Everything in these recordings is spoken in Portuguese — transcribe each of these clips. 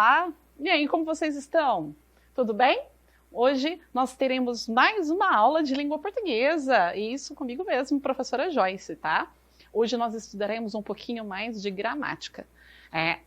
Olá! E aí, como vocês estão? Tudo bem? Hoje nós teremos mais uma aula de língua portuguesa, e isso comigo mesmo, professora Joyce, tá? Hoje nós estudaremos um pouquinho mais de gramática.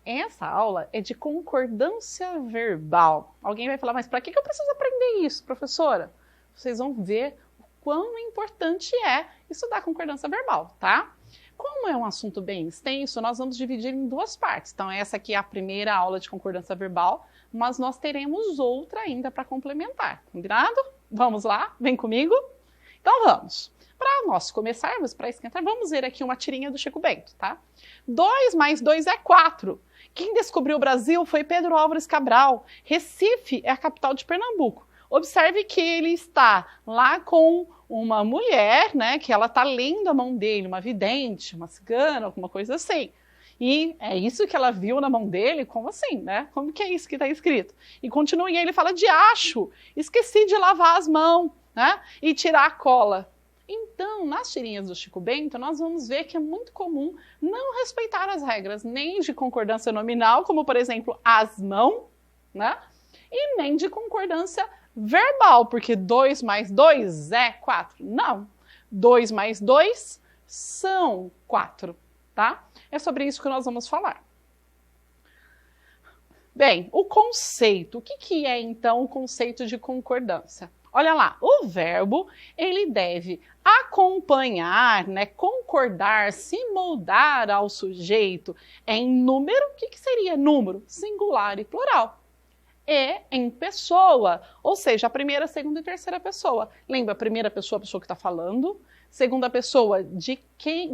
Essa aula é de concordância verbal. Alguém vai falar, mas para que eu preciso aprender isso, professora? Vocês vão ver o quão importante é estudar concordância verbal, tá? Como é um assunto bem extenso, nós vamos dividir em duas partes. Então, essa aqui é a primeira aula de concordância verbal, mas nós teremos outra ainda para complementar, combinado? Vamos lá? Vem comigo? Então, vamos. Para nós começarmos, para esquentar, vamos ver aqui uma tirinha do Chico Bento, tá? 2 mais 2 é 4. Quem descobriu o Brasil foi Pedro Álvares Cabral. Recife é a capital de Pernambuco. Observe que ele está lá com uma mulher, né, que ela está lendo a mão dele, uma vidente, uma cigana, alguma coisa assim. E é isso que ela viu na mão dele? Como assim, né? Como que é isso que está escrito? E continua, e ele fala, diacho, esqueci de lavar as mãos, né, e tirar a cola. Então, nas tirinhas do Chico Bento, nós vamos ver que é muito comum não respeitar as regras, nem de concordância nominal, como, por exemplo, as mãos, né, e nem de concordância verbal, porque 2 mais 2 é 4. Não, 2 mais 2 são 4, tá? É sobre isso que nós vamos falar. Bem, o conceito. O que é, então, o conceito de concordância? Olha lá, o verbo, ele deve acompanhar, né, concordar, se moldar ao sujeito em número. O que seria número? Singular e plural. E em pessoa, ou seja, a primeira, segunda e terceira pessoa. Lembra, a primeira pessoa, a pessoa que está falando, segunda pessoa,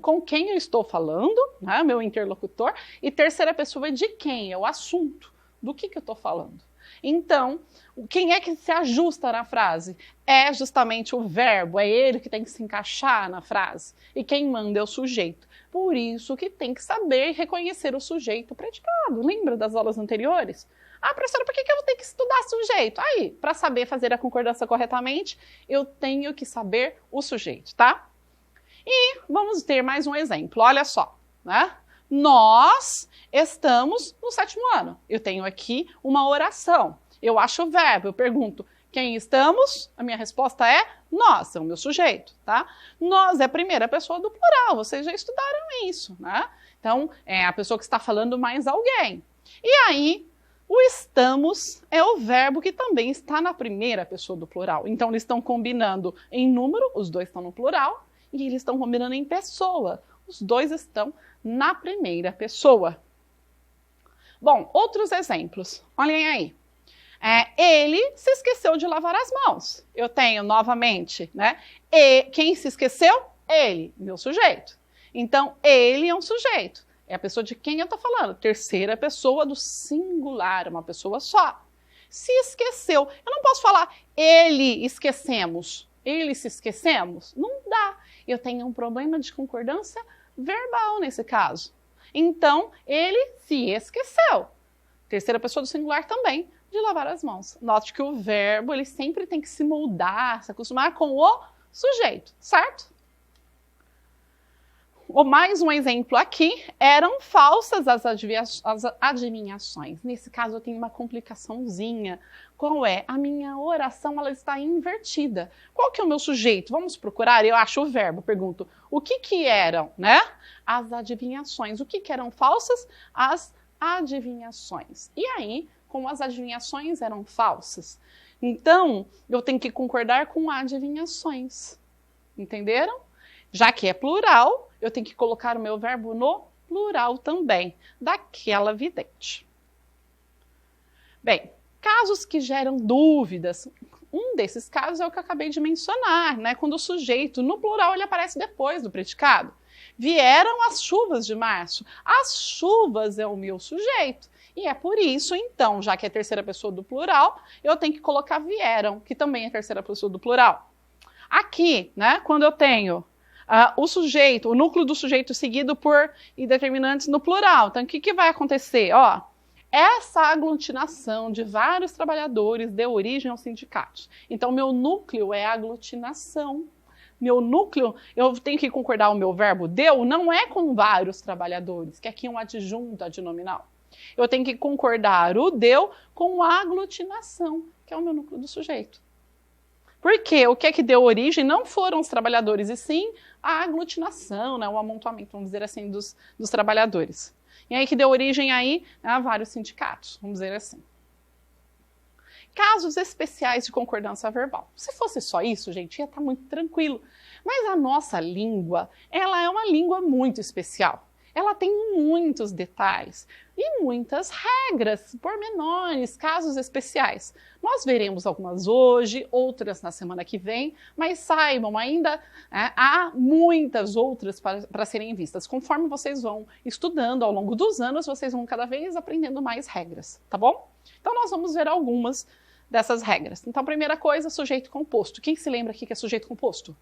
com quem eu estou falando, né, meu interlocutor, e terceira pessoa, de quem, é o assunto, do que eu estou falando. Então, quem é que se ajusta na frase? É justamente o verbo, é ele que tem que se encaixar na frase. E quem manda é o sujeito. Por isso que tem que saber reconhecer o sujeito predicado. Lembra das aulas anteriores? Ah, professora, por que eu vou ter que estudar sujeito? Aí, para saber fazer a concordância corretamente, eu tenho que saber o sujeito, tá? E vamos ter mais um exemplo, olha só, né? Nós estamos no 7º ano. Eu tenho aqui uma oração. Eu acho o verbo, eu pergunto, quem estamos? A minha resposta é nós, é o meu sujeito, tá? Nós é a primeira pessoa do plural, vocês já estudaram isso, né? Então, é a pessoa que está falando mais alguém. E aí, o estamos é o verbo que também está na primeira pessoa do plural. Então, eles estão combinando em número, os dois estão no plural, e eles estão combinando em pessoa. Os dois estão na primeira pessoa. Bom, outros exemplos. Olhem aí. Ele se esqueceu de lavar as mãos. Eu tenho novamente, né? E quem se esqueceu? Ele, meu sujeito. Então, ele é um sujeito. É a pessoa de quem eu estou falando. Terceira pessoa do singular, uma pessoa só. Se esqueceu. Eu não posso falar ele esquecemos. Ele se esquecemos. Não dá. Eu tenho um problema de concordância verbal nesse caso. Então, ele se esqueceu. Terceira pessoa do singular também, de lavar as mãos. Note que o verbo, ele sempre tem que se moldar, se acostumar com o sujeito, certo? Mais um exemplo aqui, eram falsas as adivinhações. Nesse caso, eu tenho uma complicaçãozinha. Qual é? A minha oração, ela está invertida. Qual que é o meu sujeito? Vamos procurar, eu acho o verbo, pergunto, o que eram, né? As adivinhações. O que eram falsas? As adivinhações. E aí, como as adivinhações eram falsas, então, eu tenho que concordar com adivinhações. Entenderam? Já que é plural, eu tenho que colocar o meu verbo no plural também, daquela vidente. Bem, casos que geram dúvidas. Um desses casos é o que eu acabei de mencionar, né? Quando o sujeito, no plural, ele aparece depois do predicado. Vieram as chuvas de março. As chuvas é o meu sujeito. E é por isso, então, já que é terceira pessoa do plural, eu tenho que colocar vieram, que também é terceira pessoa do plural. Aqui, né, quando eu tenho o sujeito, o núcleo do sujeito seguido por indeterminantes no plural. Então, o que vai acontecer? Ó, essa aglutinação de vários trabalhadores deu origem aos sindicatos. Então, meu núcleo é aglutinação. Meu núcleo, eu tenho que concordar o meu verbo deu, não é com vários trabalhadores, que aqui é um adjunto adnominal. Eu tenho que concordar o deu com a aglutinação, que é o meu núcleo do sujeito. Porque o que é que deu origem não foram os trabalhadores, e sim a aglutinação, né, o amontoamento, vamos dizer assim, dos trabalhadores. E aí que deu origem aí a vários sindicatos, vamos dizer assim. Casos especiais de concordância verbal. Se fosse só isso, gente, ia estar muito tranquilo. Mas a nossa língua, ela é uma língua muito especial. Ela tem muitos detalhes e muitas regras, pormenores, casos especiais. Nós veremos algumas hoje, outras na semana que vem, mas saibam, ainda há muitas outras para serem vistas. Conforme vocês vão estudando ao longo dos anos, vocês vão cada vez aprendendo mais regras, tá bom? Então nós vamos ver algumas dessas regras. Então, primeira coisa, sujeito composto. Quem se lembra aqui que é sujeito composto?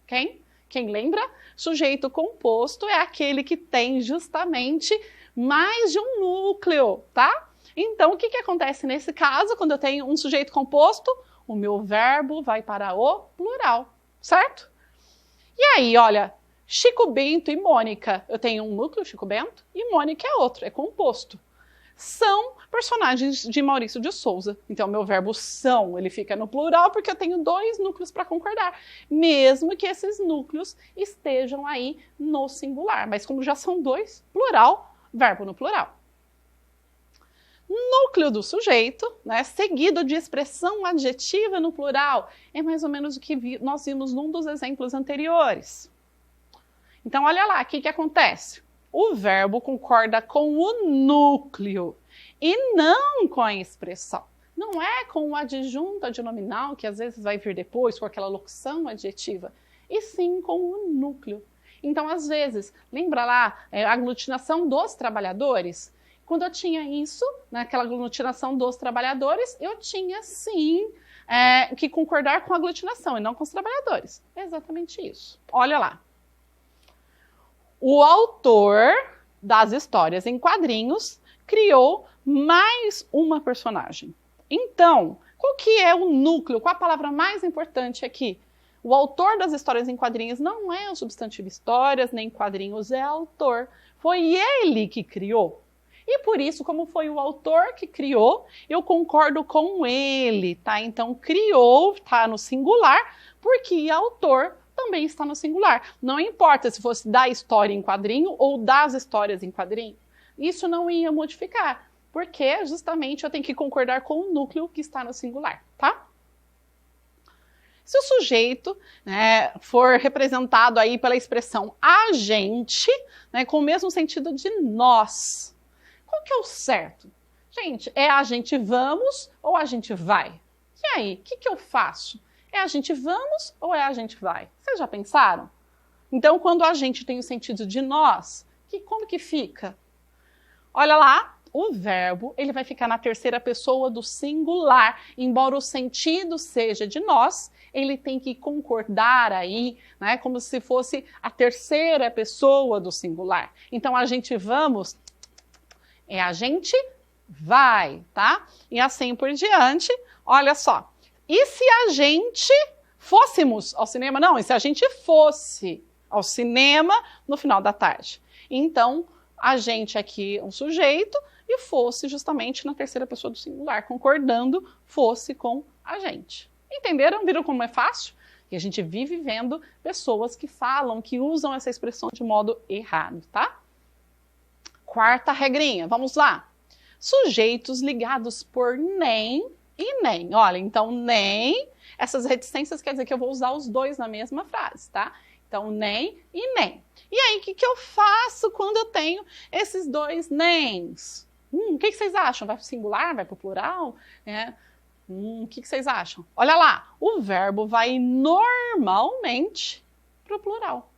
Quem? Quem lembra? Sujeito composto é aquele que tem justamente mais de um núcleo, tá? Então, o que acontece nesse caso, quando eu tenho um sujeito composto? O meu verbo vai para o plural, certo? E aí, olha, Chico Bento e Mônica. Eu tenho um núcleo, Chico Bento, e Mônica é outro, é composto. São personagens de Maurício de Souza. Então, meu verbo são, ele fica no plural porque eu tenho dois núcleos para concordar, mesmo que esses núcleos estejam aí no singular. Mas como já são dois, plural, verbo no plural. Núcleo do sujeito, né, seguido de expressão adjetiva no plural, é mais ou menos o que nós vimos num dos exemplos anteriores. Então, olha lá, o que acontece? O verbo concorda com o núcleo e não com a expressão. Não é com o adjunto adnominal, que às vezes vai vir depois, com aquela locução adjetiva, e sim com o núcleo. Então, às vezes, lembra lá a aglutinação dos trabalhadores? Quando eu tinha isso, naquela aglutinação dos trabalhadores, eu tinha sim que concordar com a aglutinação e não com os trabalhadores. É exatamente isso. Olha lá. O autor das histórias em quadrinhos criou mais uma personagem. Então, qual que é o núcleo? Qual a palavra mais importante aqui? O autor das histórias em quadrinhos não é o substantivo histórias, nem quadrinhos, é autor. Foi ele que criou. E por isso, como foi o autor que criou, eu concordo com ele, tá? Então, criou, tá no singular, porque autor também está no singular. Não importa se fosse da história em quadrinho ou das histórias em quadrinho. Isso não ia modificar, porque justamente eu tenho que concordar com o núcleo que está no singular, tá? Se o sujeito, né, for representado aí pela expressão a gente, né, com o mesmo sentido de nós, qual que é o certo? Gente, é a gente vamos ou a gente vai? E aí, o que eu faço? É a gente vamos ou é a gente vai? Vocês já pensaram? Então, quando a gente tem o sentido de nós, como que fica? Olha lá, o verbo ele vai ficar na terceira pessoa do singular. Embora o sentido seja de nós, ele tem que concordar aí, né, como se fosse a terceira pessoa do singular. Então, a gente vamos é a gente vai, tá? E assim por diante. Olha só. E se a gente fôssemos ao cinema? Não, e se a gente fosse ao cinema no final da tarde? Então, a gente aqui, um sujeito, e fosse justamente na terceira pessoa do singular, concordando, fosse com a gente. Entenderam? Viram como é fácil? E a gente vive vendo pessoas que falam, que usam essa expressão de modo errado, tá? Quarta regrinha, vamos lá. Sujeitos ligados por nem e nem. Olha, então nem, essas reticências quer dizer que eu vou usar os dois na mesma frase, tá? Então, nem e nem. E aí, o que eu faço quando eu tenho esses dois nens? O que vocês acham? Vai para o singular? Vai para o plural? O que vocês acham? Olha lá, o verbo vai normalmente para o plural.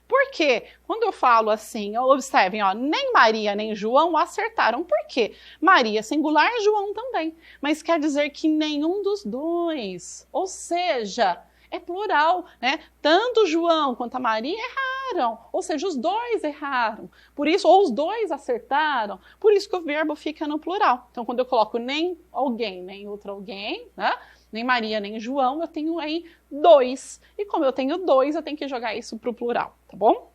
Por quê? Quando eu falo assim, observem, ó, nem Maria nem João acertaram. Por quê? Maria singular, João também. Mas quer dizer que nenhum dos dois, ou seja, é plural, né? Tanto João quanto a Maria erraram, ou seja, os dois erraram. Por isso, ou os dois acertaram, por isso que o verbo fica no plural. Então, quando eu coloco nem alguém, nem outro alguém, né? Nem Maria, nem João, eu tenho aí dois. E como eu tenho dois, eu tenho que jogar isso para o plural, tá bom?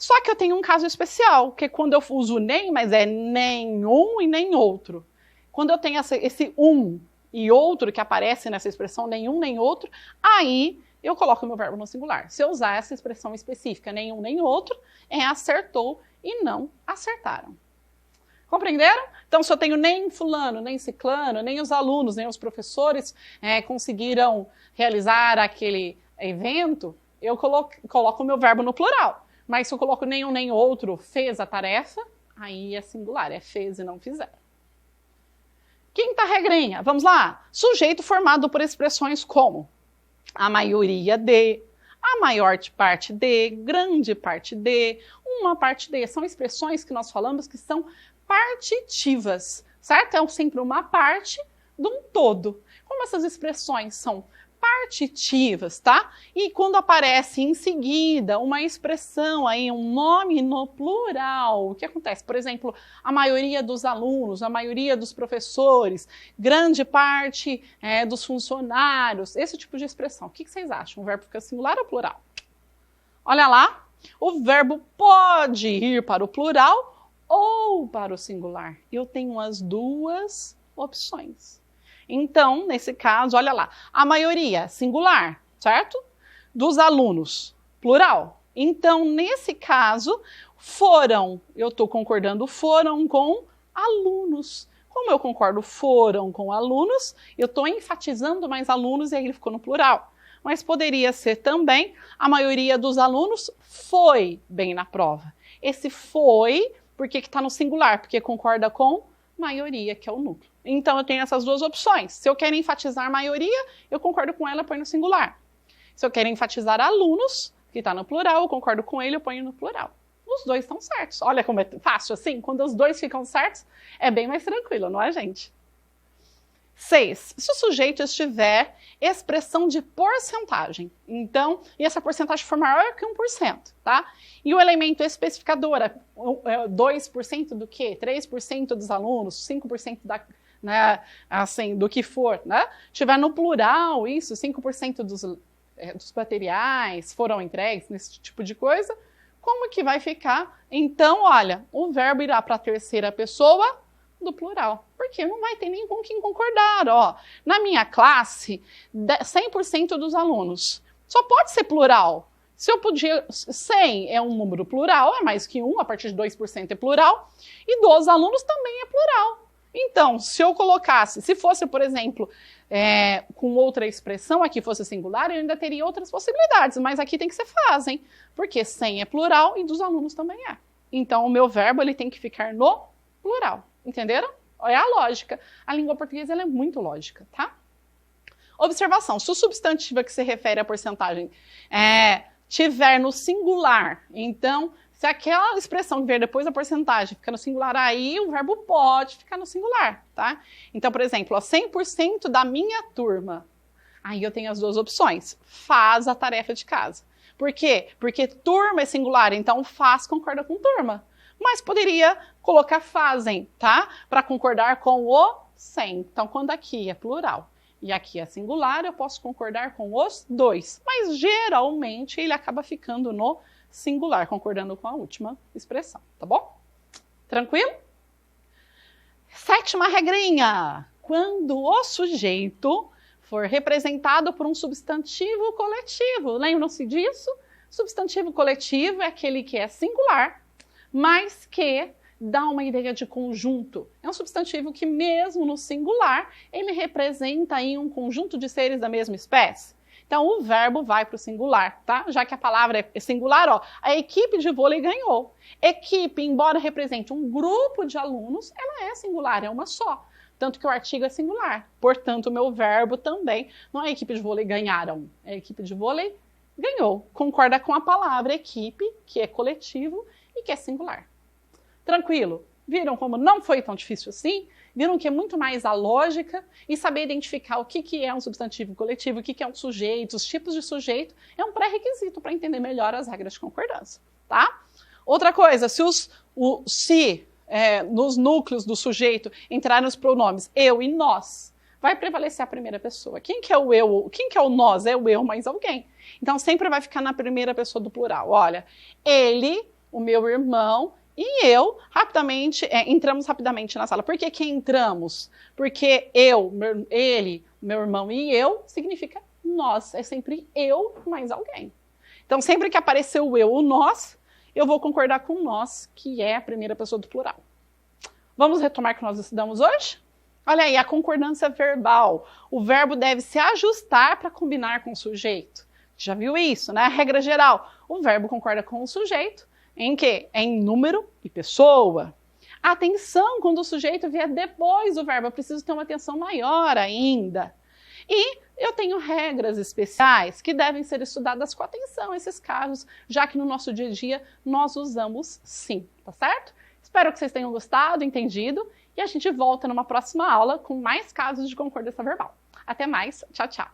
Só que eu tenho um caso especial, que é quando eu uso nem, mas é nenhum e nem outro. Quando eu tenho esse um e outro que aparece nessa expressão, nenhum nem outro, aí eu coloco o meu verbo no singular. Se eu usar essa expressão específica, nenhum nem outro, é acertou e não acertaram. Compreenderam? Então, se eu tenho nem fulano, nem ciclano, nem os alunos, nem os professores conseguiram realizar aquele evento, eu coloco o meu verbo no plural. Mas se eu coloco nenhum nem outro fez a tarefa, aí é singular, é fez e não fizeram. Quinta regrinha, vamos lá. Sujeito formado por expressões como a maioria de, a maior parte de, grande parte de, uma parte de. São expressões que nós falamos que são partitivas, certo? É sempre uma parte de um todo. Como essas expressões são partitivas, tá? E quando aparece em seguida uma expressão aí, um nome no plural, o que acontece? Por exemplo, a maioria dos alunos, a maioria dos professores, grande parte dos funcionários, esse tipo de expressão. O que vocês acham? O verbo fica singular ou plural? Olha lá, o verbo pode ir para o plural ou para o singular. Eu tenho as duas opções. Então, nesse caso, olha lá, a maioria, singular, certo? Dos alunos, plural. Então, nesse caso, foram, eu estou concordando foram com alunos. Como eu concordo foram com alunos, eu estou enfatizando mais alunos e aí ele ficou no plural. Mas poderia ser também, a maioria dos alunos foi bem na prova. Esse foi, por que está no singular? Porque concorda com maioria, que é o núcleo. Então, eu tenho essas duas opções. Se eu quero enfatizar maioria, eu concordo com ela, eu ponho no singular. Se eu quero enfatizar alunos, que está no plural, eu concordo com ele, eu ponho no plural. Os dois estão certos. Olha como é fácil assim. Quando os dois ficam certos, é bem mais tranquilo, não é, gente? 6. Se o sujeito estiver expressão de porcentagem. Então, e essa porcentagem for maior que 1%, tá? E o elemento especificador, 2% do quê? 3% dos alunos, 5% da, né, assim, do que for, né? Tiver no plural isso, 5% dos materiais foram entregues, nesse tipo de coisa, como que vai ficar? Então, olha, o verbo irá para a terceira pessoa do plural, porque não vai ter nem com quem concordar, ó. Na minha classe, 100% dos alunos. Só pode ser plural. Se eu podia, 100 é um número plural, é mais que 1, a partir de 2% é plural, e 12 alunos também é plural. Então, se eu colocasse, se fosse, por exemplo, com outra expressão, aqui fosse singular, eu ainda teria outras possibilidades, mas aqui tem que ser fazem, porque 100 é plural e dos alunos também é. Então, o meu verbo ele tem que ficar no plural. Entenderam? É a lógica. A língua portuguesa ela é muito lógica, tá? Observação. Se o substantivo que se refere à porcentagem tiver no singular, então, se aquela expressão que vier depois da porcentagem fica no singular, aí o verbo pode ficar no singular, tá? Então, por exemplo, 100% da minha turma. Aí eu tenho as duas opções. Faz a tarefa de casa. Por quê? Porque turma é singular, então faz concorda com turma. Mas poderia colocar fazem, tá? Para concordar com o 100. Então, quando aqui é plural e aqui é singular, eu posso concordar com os dois. Mas, geralmente, ele acaba ficando no singular, concordando com a última expressão, tá bom? Tranquilo? 7ª regrinha. Quando o sujeito for representado por um substantivo coletivo. Lembram-se disso? Substantivo coletivo é aquele que é singular, mas que dá uma ideia de conjunto. É um substantivo que, mesmo no singular, ele representa aí um conjunto de seres da mesma espécie. Então, o verbo vai para o singular, tá? Já que a palavra é singular, ó, a equipe de vôlei ganhou. Equipe, embora represente um grupo de alunos, ela é singular, é uma só. Tanto que o artigo é singular. Portanto, o meu verbo também não é a equipe de vôlei ganharam, é a equipe de vôlei ganhou. Concorda com a palavra equipe, que é coletivo, e que é singular. Tranquilo? Viram como não foi tão difícil assim? Viram que é muito mais a lógica e saber identificar o que é um substantivo coletivo, o que é um sujeito, os tipos de sujeito, é um pré-requisito para entender melhor as regras de concordância, tá? Outra coisa, se nos núcleos do sujeito entrarem os pronomes eu e nós, vai prevalecer a primeira pessoa. Quem que é o eu? Quem que é o nós? É o eu mais alguém. Então, sempre vai ficar na primeira pessoa do plural. Olha, ele o meu irmão e eu rapidamente entramos rapidamente na sala. Por que que entramos? Porque ele, meu irmão e eu significa nós. É sempre eu mais alguém. Então, sempre que aparecer o eu, o nós, eu vou concordar com o nós, que é a primeira pessoa do plural. Vamos retomar o que nós estudamos hoje? Olha aí, a concordância verbal. O verbo deve se ajustar para combinar com o sujeito. Já viu isso, né? A regra geral. O verbo concorda com o sujeito em quê? Em número e pessoa. Atenção quando o sujeito vier depois do verbo. Eu preciso ter uma atenção maior ainda. E eu tenho regras especiais que devem ser estudadas com atenção esses casos, já que no nosso dia a dia nós usamos sim, tá certo? Espero que vocês tenham gostado, entendido, e a gente volta numa próxima aula com mais casos de concordância verbal. Até mais, tchau, tchau!